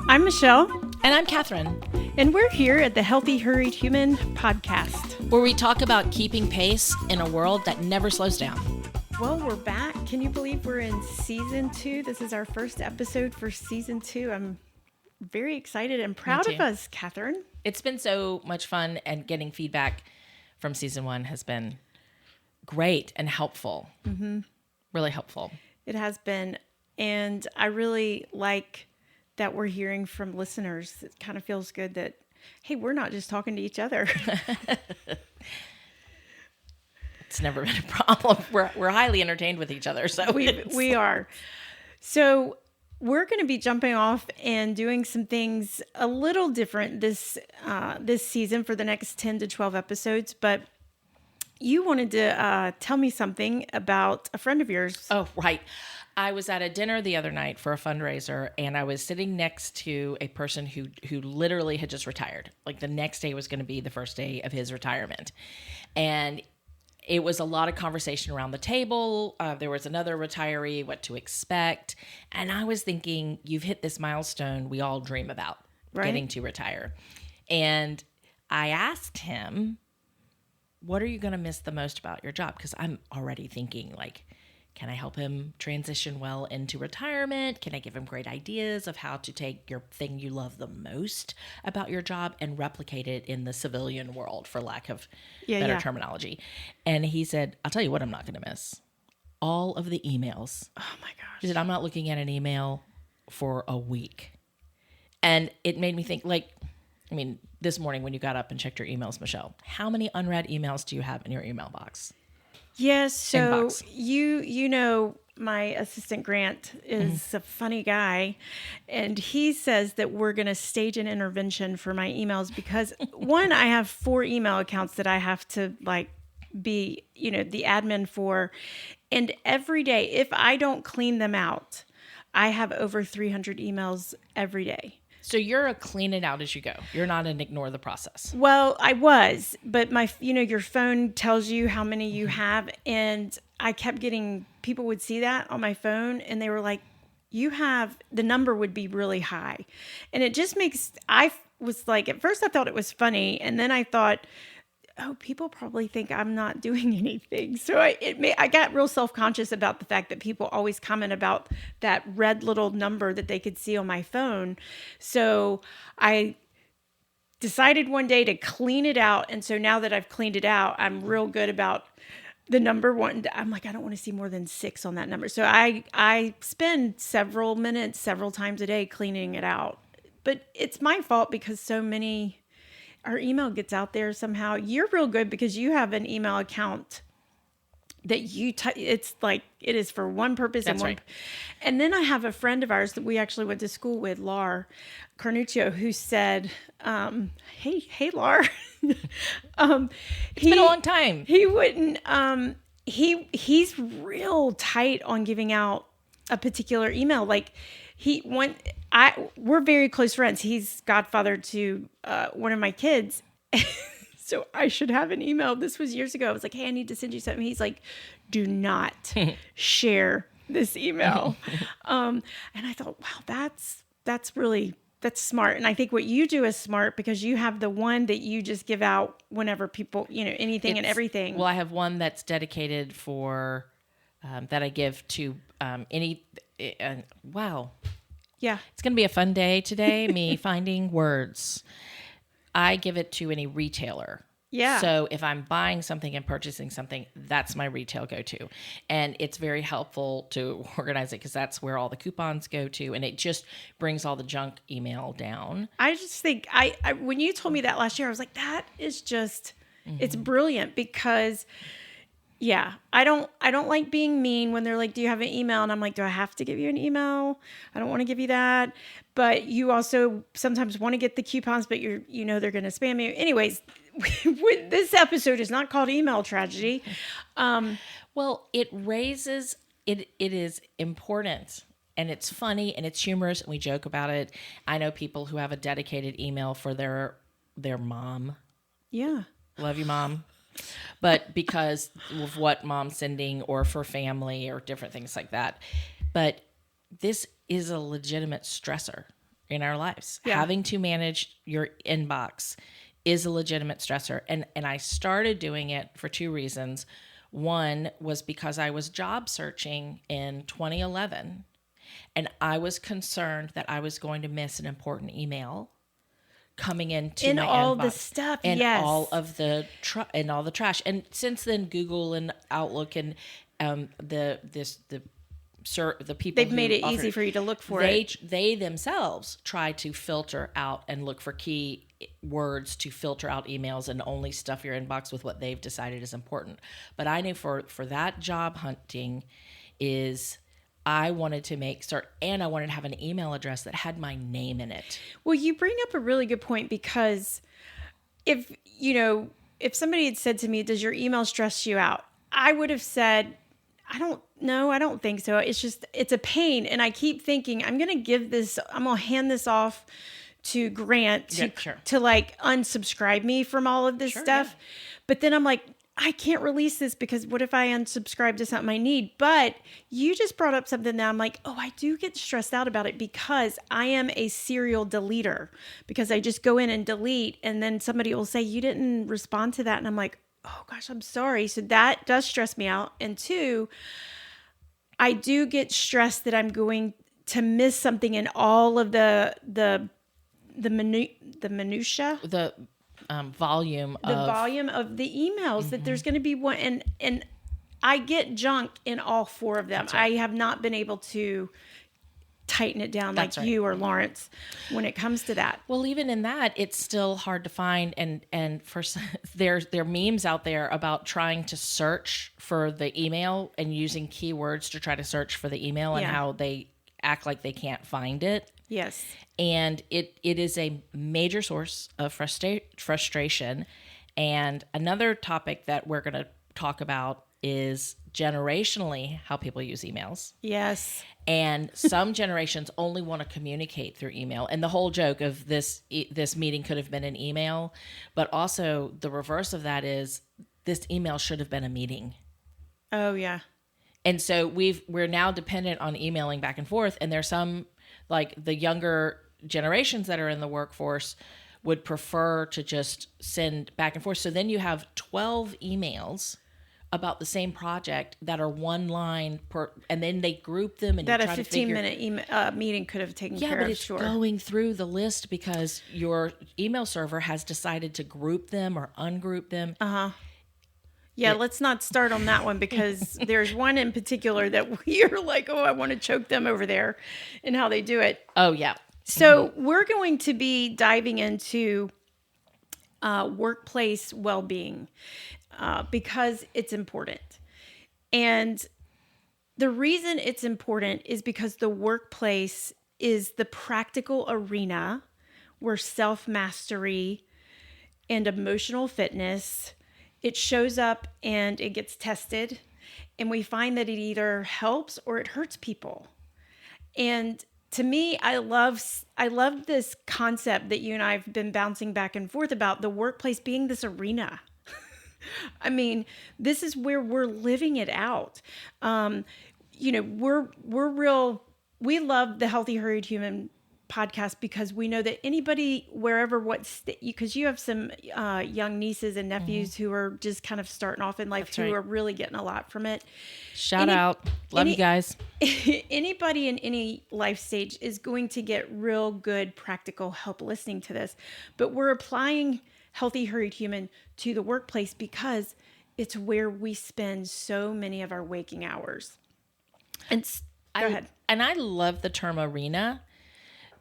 I'm Michelle, And I'm Catherine, and we're here at the Healthy Hurried Human podcast. where we talk about keeping pace in a world that never slows down. Well, we're back. Can you believe we're in season 2? This is our first episode for season 2. I'm very excited and proud of us, Catherine. It's been so much fun, and getting feedback from season 1 has been great and helpful. Mm-hmm. Really helpful. It has been, and I really like that we're hearing from listeners. It kind of feels good that, hey, we're not just talking to each other. It's never been a problem. We're highly entertained with each other. So we are. So we're going to be jumping off and doing some things a little different this season for the next 10 to 12 episodes. But you wanted to tell me something about a friend of yours. Oh, right. I was at a dinner the other night for a fundraiser, and I was sitting next to a person who literally had just retired. Like, the next day was going to be the first day of his retirement. And it was a lot of conversation around the table. There was another retiree, what to expect. And I was thinking, you've hit this milestone we all dream about, right? Getting to retire. And I asked him, what are you going to miss the most about your job? Because I'm already thinking, like, can I help him transition well into retirement? Can I give him great ideas of how to take your thing you love the most about your job and replicate it in the civilian world, for lack of better terminology? And he said, I'll tell you what I'm not going to miss. All of the emails. Oh my gosh. He said, I'm not looking at an email for a week. And it made me think, like, I mean, this morning when you got up and checked your emails, Michelle, how many unread emails do you have in your email box? Yes, so Inbox. you know my assistant Grant is a funny guy, and he says that we're going to stage an intervention for my emails because one, I have 4 email accounts that I have to be, the admin for, and every day if I don't clean them out, I have over 300 emails every day. So you're a clean it out as you go. You're not an ignore the process. Well, I was, but your phone tells you how many you have. And I kept getting, people would see that on my phone and they were like, the number would be really high. And it just I was like, at first I thought it was funny. And then I thought, oh, people probably think I'm not doing anything. So I got real self-conscious about the fact that people always comment about that red little number that they could see on my phone. So I decided one day to clean it out. And so now that I've cleaned it out, I'm real good about the number one. I'm like, I don't want to see more than 6 on that number. So I spend several minutes, several times a day cleaning it out. But it's my fault because our email gets out there somehow. You're real good because you have an email account that it's like it is for one purpose. That's right. And then I have a friend of ours that we actually went to school with, Lar Carnuccio, who said, hey, Lar. It's been a long time. He wouldn't, he's real tight on giving out a particular email. Like we're very close friends. He's godfather to one of my kids. So I should have an email. This was years ago. I was like, hey, I need to send you something. He's like, do not share this email. And I thought, wow, that's smart. And I think what you do is smart because you have the one that you just give out whenever people, anything and everything. Well, I have one that's dedicated for, that I give to wow. Yeah. It's going to be a fun day today, me finding words. I give it to any retailer. Yeah. So if I'm buying something and purchasing something, that's my retail go-to. And it's very helpful to organize it because that's where all the coupons go to. And it just brings all the junk email down. I just think when you told me that last year, I was like, that is just, it's brilliant because yeah, I don't like being mean when they're like, do you have an email? And I'm like, do I have to give you an email? I don't want to give you that. But you also sometimes want to get the coupons, but they're going to spam you. Anyways, this episode is not called Email Tragedy. Well, it is important and it's funny and it's humorous and we joke about it. I know people who have a dedicated email for their mom. Yeah. Love you, Mom. But because of what mom's sending or for family or different things like that. But this is a legitimate stressor. in our lives. Yeah. Having to manage your inbox is a legitimate stressor. And I started doing it for two reasons. One was because I was job searching in 2011 and I was concerned that I was going to miss an important email coming into in my all inbox the stuff, and yes. all of the and all the trash. And since then, Google and Outlook and the people They've who made it offer easy for you to look for it. they themselves try to filter out and look for key words to filter out emails and only stuff your inbox with what they've decided is important. But I knew for that job hunting is I wanted to and I wanted to have an email address that had my name in it. Well, you bring up a really good point, because if somebody had said to me, does your email stress you out? I would have said, I don't think so. It's a pain. And I keep thinking, I'm going to hand this off to Grant to like unsubscribe me from all of this stuff. Yeah. But then I'm like, I can't release this because what if I unsubscribe to something I need? But you just brought up something that I'm like, oh, I do get stressed out about it because I am a serial deleter, because I just go in and delete and then somebody will say, you didn't respond to that. And I'm like, oh gosh, I'm sorry. So that does stress me out. And two, I do get stressed that I'm going to miss something in all of the minutia. The volume of the emails, that there's going to be one, and I get junk in all four of them. Right. I have not been able to tighten it down like you or Lawrence when it comes to that. Well, even in that, it's still hard to find, and for there are memes out there about trying to search for the email and using keywords to try to search for the email and how they act like they can't find it. Yes. And it is a major source of frustration. And another topic that we're going to talk about is generationally how people use emails. Yes. And some generations only want to communicate through email. And the whole joke of this meeting could have been an email, but also the reverse of that is this email should have been a meeting. Oh yeah. And so we're now dependent on emailing back and forth. And there's some, like the younger generations that are in the workforce would prefer to just send back and forth. So then you have 12 emails about the same project that are one line per, and then they group them and that a 15-minute meeting could have taken care of. Yeah, but it's going through the list because your email server has decided to group them or ungroup them. Yeah, let's not start on that one, because there's one in particular that we are like, oh, I want to choke them over there and how they do it. Oh, yeah. So we're going to be diving into workplace well-being because it's important. And the reason it's important is because the workplace is the practical arena where self-mastery and emotional fitness, it shows up and it gets tested, and we find that it either helps or it hurts people. And to me, I love this concept that you and I have been bouncing back and forth about, the workplace being this arena. I mean, this is where we're living it out. We're real. We love the Healthy Hurried Human podcast because we know that anybody, wherever, because you have some young nieces and nephews who are just kind of starting off in life, are really getting a lot from it. Shout out. Love you guys. Anybody in any life stage is going to get real good practical help listening to this. But we're applying Healthy Hurried Human to the workplace because it's where we spend so many of our waking hours. And go ahead. And I love the term arena,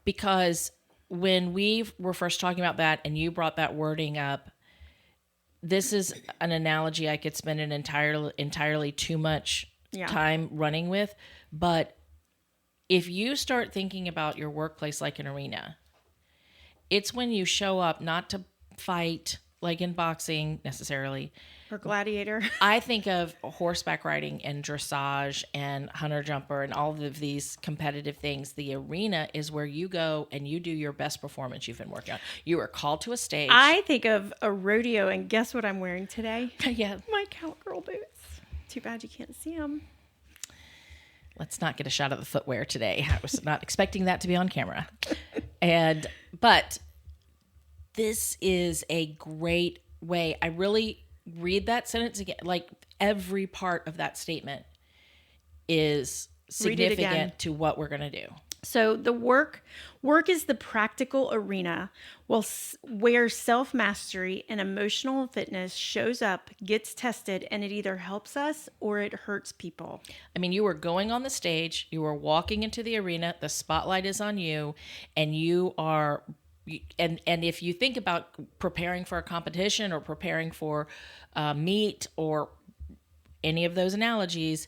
because when we were first talking about that and you brought that wording up, this is an analogy I could spend an entirely too much time running with. But if you start thinking about your workplace like an arena, it's when you show up not to fight like in boxing necessarily. Or gladiator. I think of horseback riding and dressage and hunter jumper and all of these competitive things. The arena is where you go and you do your best performance you've been working on. You are called to a stage. I think of a rodeo, and guess what I'm wearing today? Yeah. My cowgirl boots. Too bad you can't see them. let's not get a shot of the footwear today. I was not expecting that to be on camera. But this is a great way. I really read that sentence again. Like every part of that statement is significant to what we're going to do. So the work is the practical arena where self-mastery and emotional fitness shows up, gets tested, and it either helps us or it hurts people. I mean, you were going on the stage, you were walking into the arena, the spotlight is on you, and you are, and if you think about preparing for a competition or preparing for a meet or any of those analogies,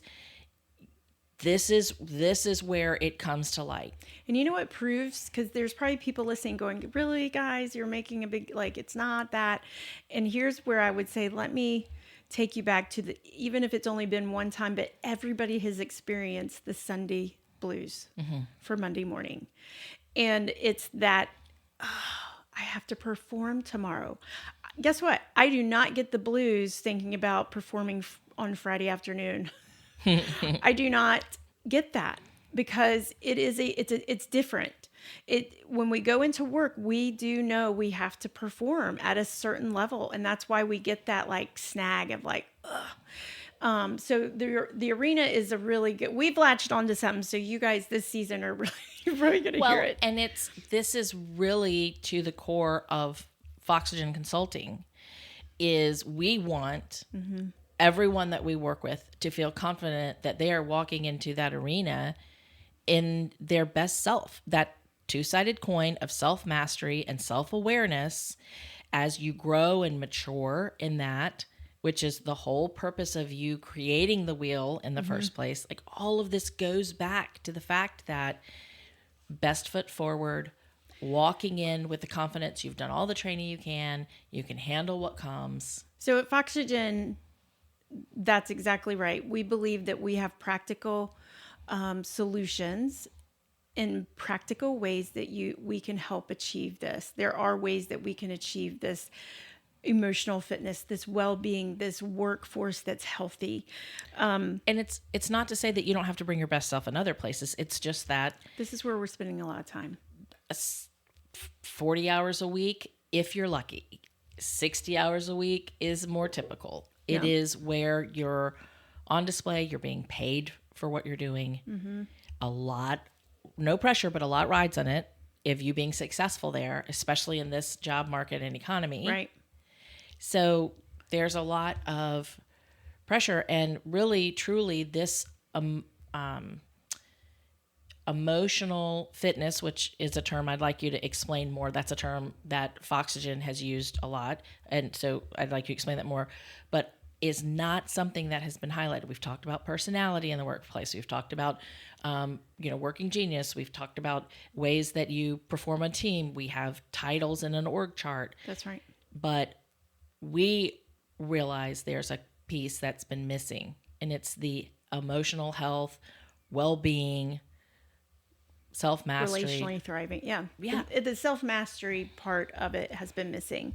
this is where it comes to light. And you know what proves? Because there's probably people listening going, really, guys, you're making a big, like, it's not that. And here's where I would say, let me take you back to even if it's only been one time, but everybody has experienced the Sunday blues for Monday morning. And it's that, I have to perform tomorrow. Guess what? I do not get the blues thinking about performing on Friday afternoon. I do not get that because it's different. When we go into work, we do know we have to perform at a certain level, and that's why we get that like snag of like, ugh. So the arena is a really good. We've latched onto something, so you guys this season are really going to hear it. And this is really to the core of Foxygen Consulting. Is we want everyone that we work with to feel confident that they are walking into that arena in their best self, that two-sided coin of self-mastery and self-awareness as you grow and mature in that, which is the whole purpose of you creating the wheel in the first place. Like all of this goes back to the fact that best foot forward, walking in with the confidence you've done all the training you can handle what comes. So at Foxygen, that's exactly right. We believe that we have practical solutions in practical ways that we can help achieve this. There are ways that we can achieve this emotional fitness, this well-being, this workforce that's healthy. And it's not to say that you don't have to bring your best self in other places. It's just that this is where we're spending a lot of time. 40 hours a week, if you're lucky. 60 hours a week is more typical. It is where you're on display, you're being paid for what you're doing. A lot, no pressure, but a lot rides on it of you being successful there, especially in this job market and economy. Right. So there's a lot of pressure, and really, truly, this emotional fitness, which is a term I'd like you to explain more. That's a term that Foxygen has used a lot, and so I'd like you to explain that more. But is not something that has been highlighted. We've talked about personality in the workplace. We've talked about, working genius. We've talked about ways that you perform a team. We have titles in an org chart. That's right. But we realize there's a piece that's been missing, and it's the emotional health, well-being, self-mastery. Relationally thriving. Yeah. Yeah. The self-mastery part of it has been missing.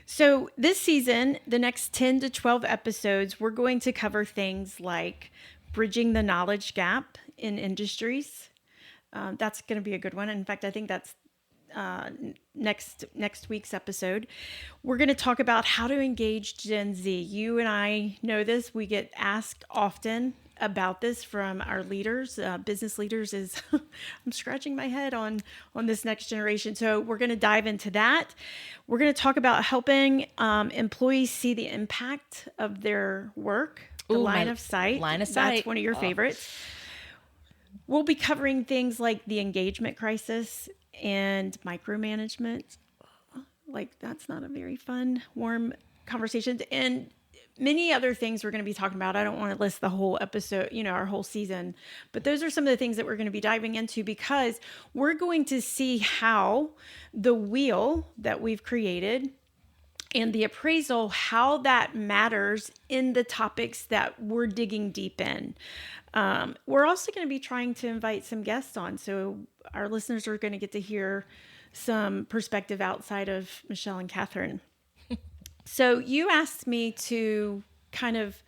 So this season, the next 10 to 12 episodes, we're going to cover things like bridging the knowledge gap in industries. That's going to be a good one. In fact, I think that's next week's episode. We're going to talk about how to engage Gen Z. You and I know this. We get asked often about this from our leaders, business leaders. I'm scratching my head on this next generation. So we're going to dive into that. We're going to talk about helping employees see the impact of their work, the line of sight. Line of sight. That's one of your favorites. We'll be covering things like the engagement crisis and micromanagement. Like, that's not a very fun, warm conversation. And many other things we're going to be talking about. I don't want to list the whole episode, our whole season, but those are some of the things that we're going to be diving into, because we're going to see how the wheel that we've created and the appraisal, how that matters in the topics that we're digging deep in. We're also going to be trying to invite some guests on. So our listeners are going to get to hear some perspective outside of Michelle and Catherine. So you asked me to kind of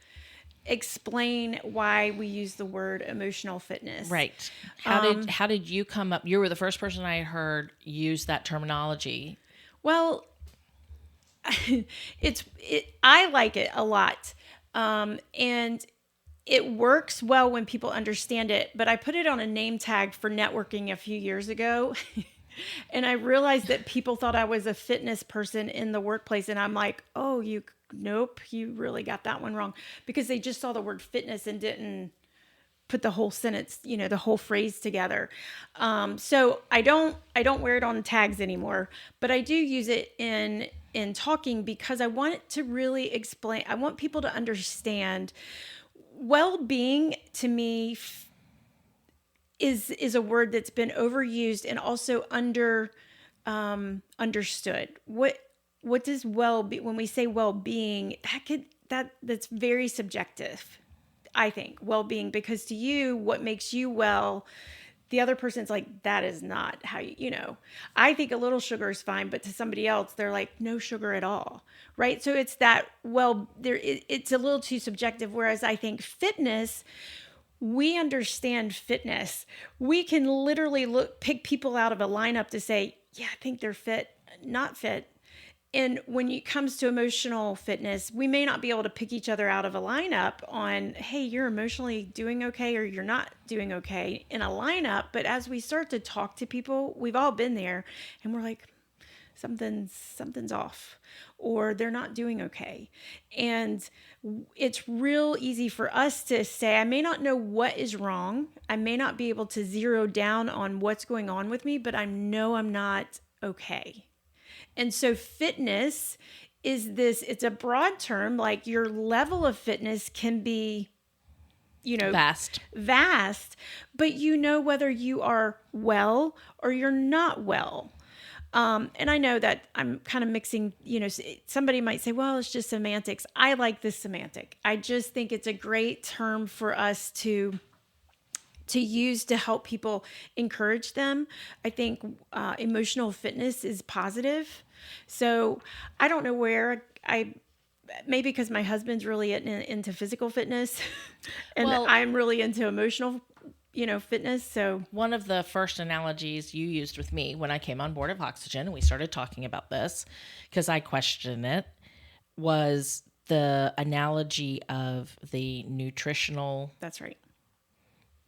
explain why we use the word emotional fitness. Right. How did you come up? You were the first person I heard use that terminology. Well, I like it a lot. And it works well when people understand it, but I put it on a name tag for networking a few years ago. And I realized that people thought I was a fitness person in the workplace. And I'm like, oh, nope, you really got that one wrong. Because they just saw the word fitness and didn't put the whole sentence, the whole phrase together. So I don't wear it on tags anymore, but I do use it in talking because I want it to really explain. I want people to understand well-being to me is a word that's been overused and also understood. What does well-be when we say well-being, that's very subjective. I think well-being, because to you, what makes you well, the other person's like, that is not how I think a little sugar is fine, but to somebody else, they're like, no sugar at all. Right. So it's it's a little too subjective. Whereas I think fitness, we understand fitness. We can literally pick people out of a lineup to say, yeah, I think they're fit, not fit. And when it comes to emotional fitness, we may not be able to pick each other out of a lineup on, hey, you're emotionally doing okay or you're not doing okay in a lineup. But as we start to talk to people, we've all been there and we're like, something's off or they're not doing okay. And it's real easy for us to say, I may not know what is wrong. I may not be able to zero down on what's going on with me, but I know I'm not okay. And so fitness it's a broad term, like your level of fitness can be, vast, but whether you are well or you're not well. And I know that I'm kind of mixing, somebody might say, well, it's just semantics. I like this semantic. I just think it's a great term for us to use to help people, encourage them. I think emotional fitness is positive. So I don't know where maybe because my husband's really into physical fitness and I'm really into emotional, fitness. So one of the first analogies you used with me when I came on board of Oxygen and we started talking about this, because I questioned it, was the analogy of the nutritional. That's right.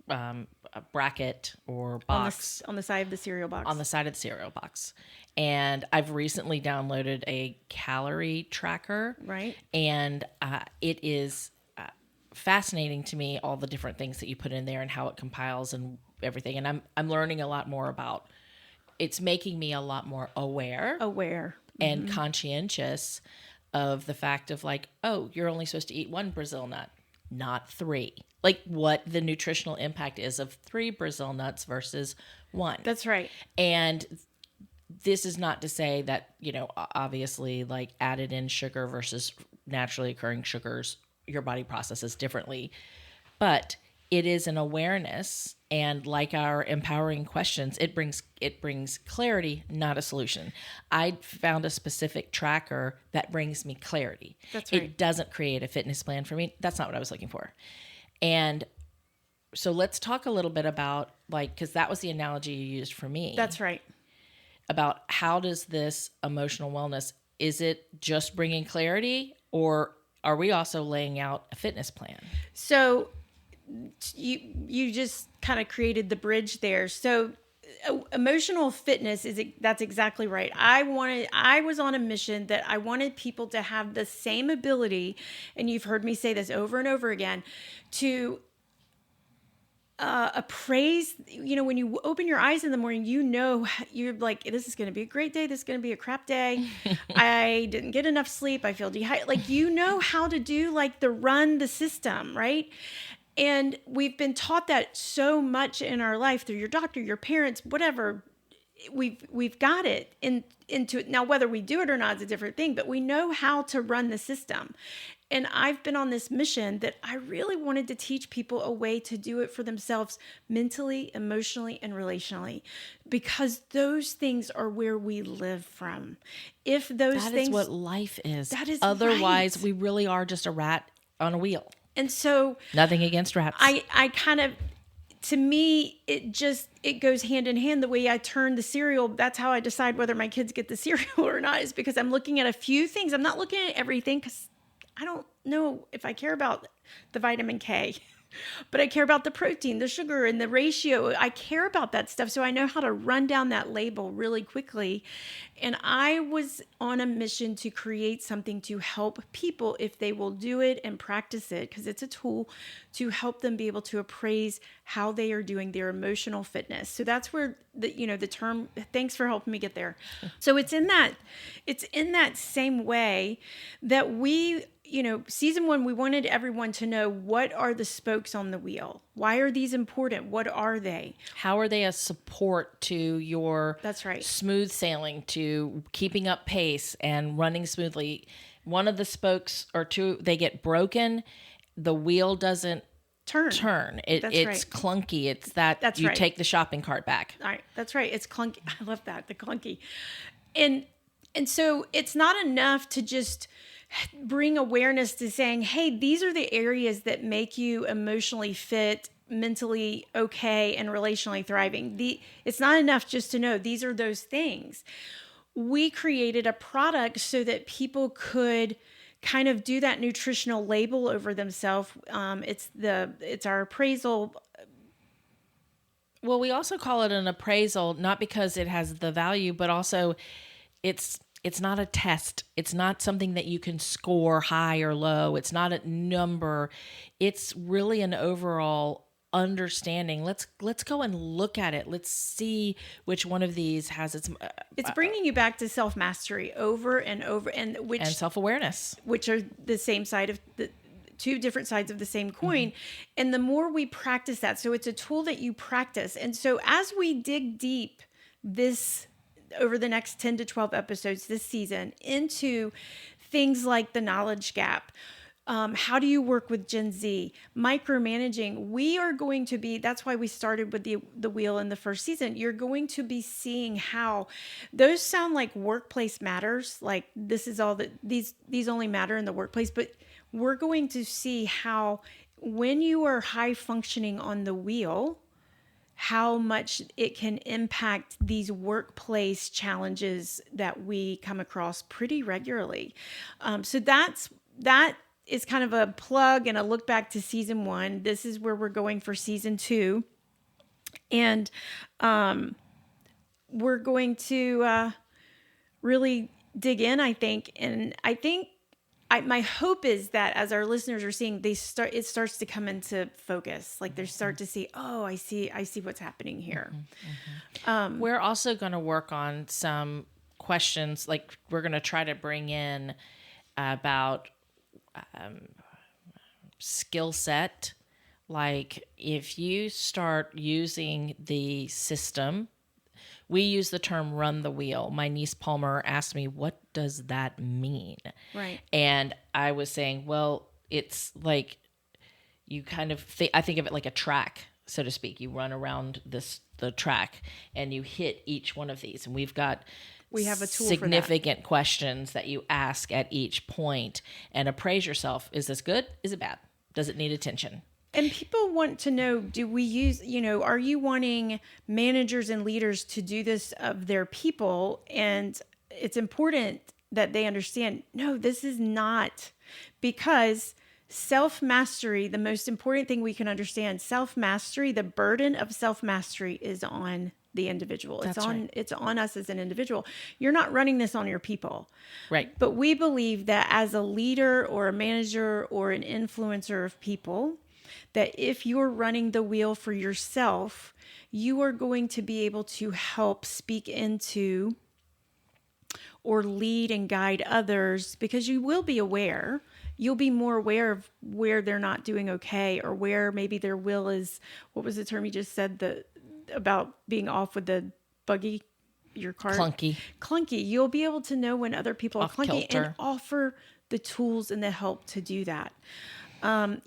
A bracket or box on the side of the cereal box. And I've recently downloaded a calorie tracker. Right. And it is fascinating to me, all the different things that you put in there and how it compiles and everything. And I'm learning a lot more about. It's making me a lot more aware and conscientious of the fact of like, oh, you're only supposed to eat one Brazil nut, not 3. Like what the nutritional impact is of 3 Brazil nuts versus 1. That's right. And this is not to say that, obviously like added in sugar versus naturally occurring sugars, your body processes differently, but it is an awareness. And like our empowering questions, it brings clarity, not a solution. I found a specific tracker that brings me clarity. That's right. It doesn't create a fitness plan for me. That's not what I was looking for. And so let's talk a little bit about because that was the analogy you used for me. That's right. About how does this emotional wellness, is it just bringing clarity or are we also laying out a fitness plan? So you just kind of created the bridge there. So emotional fitness that's exactly right. I was on a mission that I wanted people to have the same ability, and you've heard me say this over and over again, to appraise, when you open your eyes in the morning, you're like, this is going to be a great day. This is going to be a crap day. I didn't get enough sleep. I feel dehydrated. How to do run the system, right? And we've been taught that so much in our life through your doctor, your parents, whatever. We've got it into it. Now, whether we do it or not is a different thing, but we know how to run the system. And I've been on this mission that I really wanted to teach people a way to do it for themselves mentally, emotionally, and relationally, because those things are where we live from. That is what life is. That is otherwise right. We really are just a rat on a wheel. And so Nothing against rats. I kind of, to me, it goes hand in hand. The way I turn the cereal, that's how I decide whether my kids get the cereal or not, is because I'm looking at a few things. I'm not looking at everything because I don't know if I care about the vitamin K. But I care about the protein, the sugar, and the ratio. I care about that stuff. So I know how to run down that label really quickly. And I was on a mission to create something to help people, if they will do it and practice it, because it's a tool to help them be able to appraise how they are doing their emotional fitness. So that's where the term, thanks for helping me get there. So it's in that same way that we, season 1, we wanted everyone to know, what are the spokes on the wheel? Why are these important? What are they? How are they a support to your That's right. smooth sailing, to keeping up pace and running smoothly? One of the spokes or two, they get broken. The wheel doesn't turn. It's right. clunky. It's that That's you right. take the shopping cart back. All right. That's right. It's clunky. I love that. The clunky. And so it's not enough to just bring awareness to saying, hey, these are the areas that make you emotionally fit, mentally okay, and relationally thriving. It's not enough just to know these are those things. We created a product so that people could kind of do that nutritional label over themselves. It's our appraisal. Well, we also call it an appraisal, not because it has the value, but also it's not a test. It's not something that you can score high or low. It's not a number. It's really an overall understanding. Let's go and look at it. Let's see which one of these has its. It's bringing you back to self-mastery over and over, and self-awareness, which are the same side of the two different sides of the same coin. Mm-hmm. And the more we practice that, so it's a tool that you practice. And so as we dig deep over the next 10 to 12 episodes this season into things like the knowledge gap, how do you work with Gen Z, micromanaging, we are going to be, that's why we started with the wheel in the first season. You're going to be seeing how those sound like workplace matters. Like this is all that these only matter in the workplace, but we're going to see how when you are high functioning on the wheel, how much it can impact these workplace challenges that we come across pretty regularly. So that is kind of a plug and a look back to season 1. This is where we're going for season 2. And we're going to really dig in, I think. And I think my hope is that as our listeners are seeing, it starts to come into focus. Like they start to see, oh, I see what's happening here. We're also going to work on some questions. Like we're going to try to bring in about skill set. Like if you start using the system, we use the term run the wheel. My niece Palmer asked me, what does that mean? Right. And I was saying, well, it's like you kind of I think of it like a track, so to speak. You run around the track and you hit each one of these. And we have a tool significant for that. Questions that you ask at each point and appraise yourself. Is this good? Is it bad? Does it need attention? And people want to know, do we use, are you wanting managers and leaders to do this of their people? And it's important that they understand, no, this is not, because self-mastery, the most important thing we can understand, self-mastery, the burden of self-mastery is on the individual. It's on us as an individual. You're not running this on your people. Right. But we believe that as a leader or a manager or an influencer of people, that if you're running the wheel for yourself, you are going to be able to help speak into or lead and guide others, because you will be aware. You'll be more aware of where they're not doing okay, or where maybe their will is, what was the term you just said, about being off with the buggy, your car? Clunky. You'll be able to know when other people off are clunky kilter. And offer the tools and the help to do that.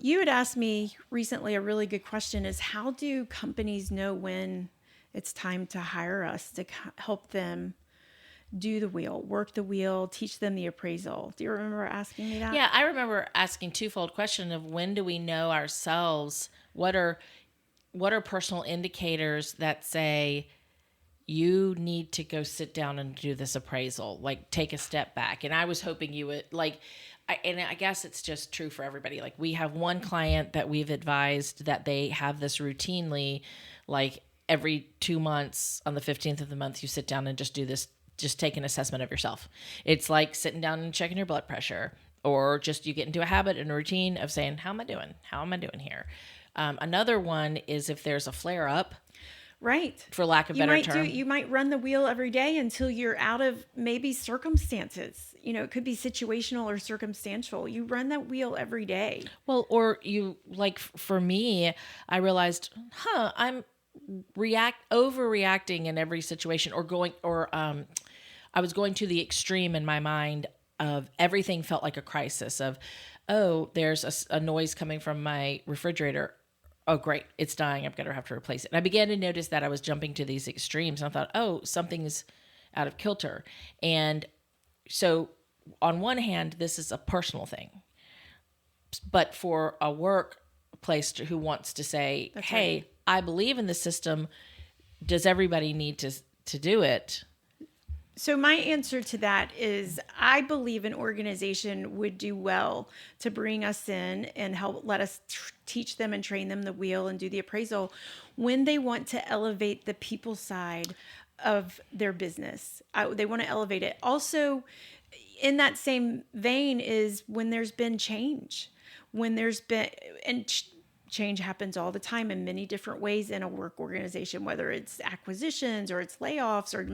You had asked me recently a really good question is, how do companies know when it's time to hire us to help them do the wheel, work the wheel, teach them the appraisal. Do you remember asking me that? Yeah, I remember asking twofold question of when do we know ourselves? What are personal indicators that say you need to go sit down and do this appraisal, like take a step back? And I was hoping you would and I guess it's just true for everybody. Like we have one client that we've advised that they have this routinely, like every 2 months on the 15th of the month, you sit down and just do this, just take an assessment of yourself. It's like sitting down and checking your blood pressure, or just you get into a habit and a routine of saying, how am I doing? How am I doing here? Another one is if there's a flare up, right? For lack of better term. You might run the wheel every day until you're out of maybe circumstances. It could be situational or circumstantial. You run that wheel every day. Well, or you, like for me, I realized, I'm overreacting in every situation, I was going to the extreme in my mind of everything felt like a crisis of, oh, there's a noise coming from my refrigerator. Oh, great, it's dying. I'm going to have to replace it. And I began to notice that I was jumping to these extremes. And I thought, oh, something's out of kilter. And so on one hand, this is a personal thing. But for a workplace who wants to say, That's hey, right. I believe in the system, does everybody need to do it? So my answer to that is I believe an organization would do well to bring us in and let us teach them and train them the wheel and do the appraisal when they want to elevate the people side of their business. They want to elevate it. Also, in that same vein is when there's been change, change happens all the time in many different ways in a work organization, whether it's acquisitions or it's layoffs or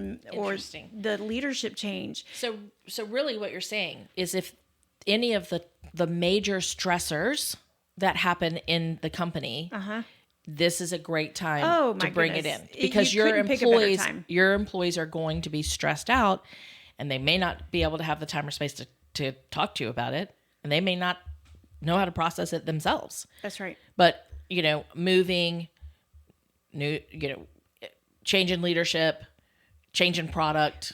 the leadership change. So really what you're saying is if any of the major stressors that happen in the company, this is a great time to bring it in, because your employees are going to be stressed out, and they may not be able to have the time or space to talk to you about it, and they may not know how to process it themselves. That's right. But, moving, change in leadership, change in product,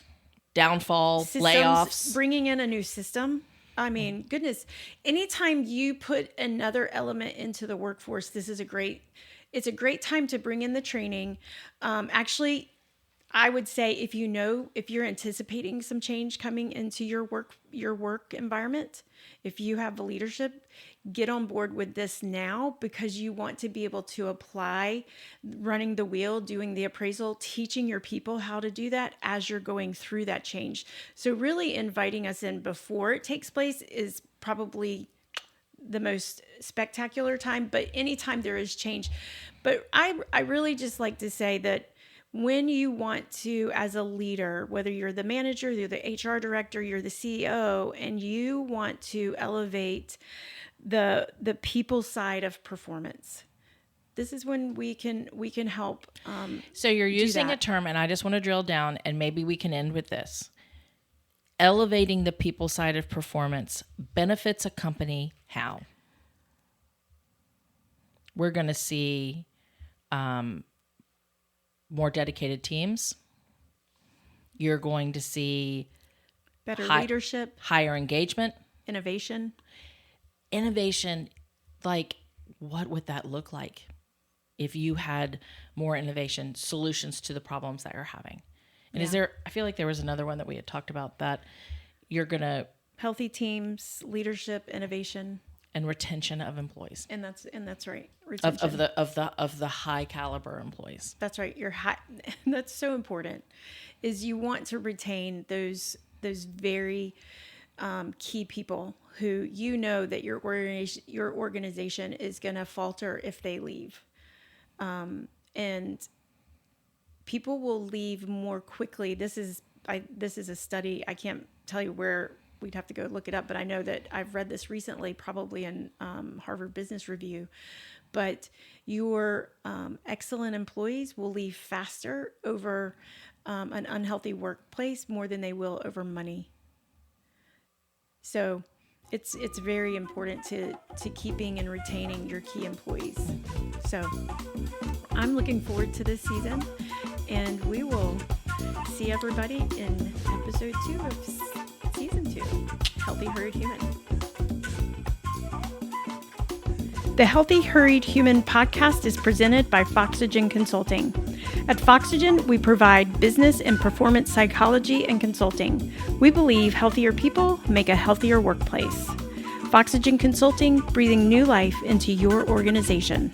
downfall, layoffs. Bringing in a new system. I mean, goodness, anytime you put another element into the workforce, it's a great time to bring in the training. Actually, I would say if you're anticipating some change coming into your work environment, if you have the leadership, get on board with this now, because you want to be able to apply running the wheel, doing the appraisal, teaching your people how to do that as you're going through that change. So really inviting us in before it takes place is probably the most spectacular time, but anytime there is change. But I really just like to say that when you want to, as a leader, whether you're the manager, you're the HR director, you're the CEO, and you want to elevate the people side of performance, this is when we can help. So you're using a term, and I just want to drill down, and maybe we can end with this. Elevating the people side of performance benefits a company how? We're going to see more dedicated teams. You're going to see better leadership, higher engagement, innovation. Like, what would that look like if you had more innovation, solutions to the problems that you're having? And I feel like there was another one that we had talked about, that you're going to healthy teams, leadership, innovation, and retention of employees. And that's right. Retention. Of the high caliber employees. That's right. That's so important, is you want to retain those very key people who that your organization is going to falter if they leave. And people will leave more quickly. This is a study. I can't tell you where. We'd have to go look it up, but I know that I've read this recently, probably in Harvard Business Review. But your excellent employees will leave faster over an unhealthy workplace more than they will over money. So it's very important to keeping and retaining your key employees. So I'm looking forward to this season, and we will see everybody in episode 2 of season 2, Healthy Hurried Human. The Healthy Hurried Human podcast is presented by Foxygen Consulting. At Foxygen, we provide business and performance psychology and consulting. We believe healthier people make a healthier workplace. Foxygen Consulting, breathing new life into your organization.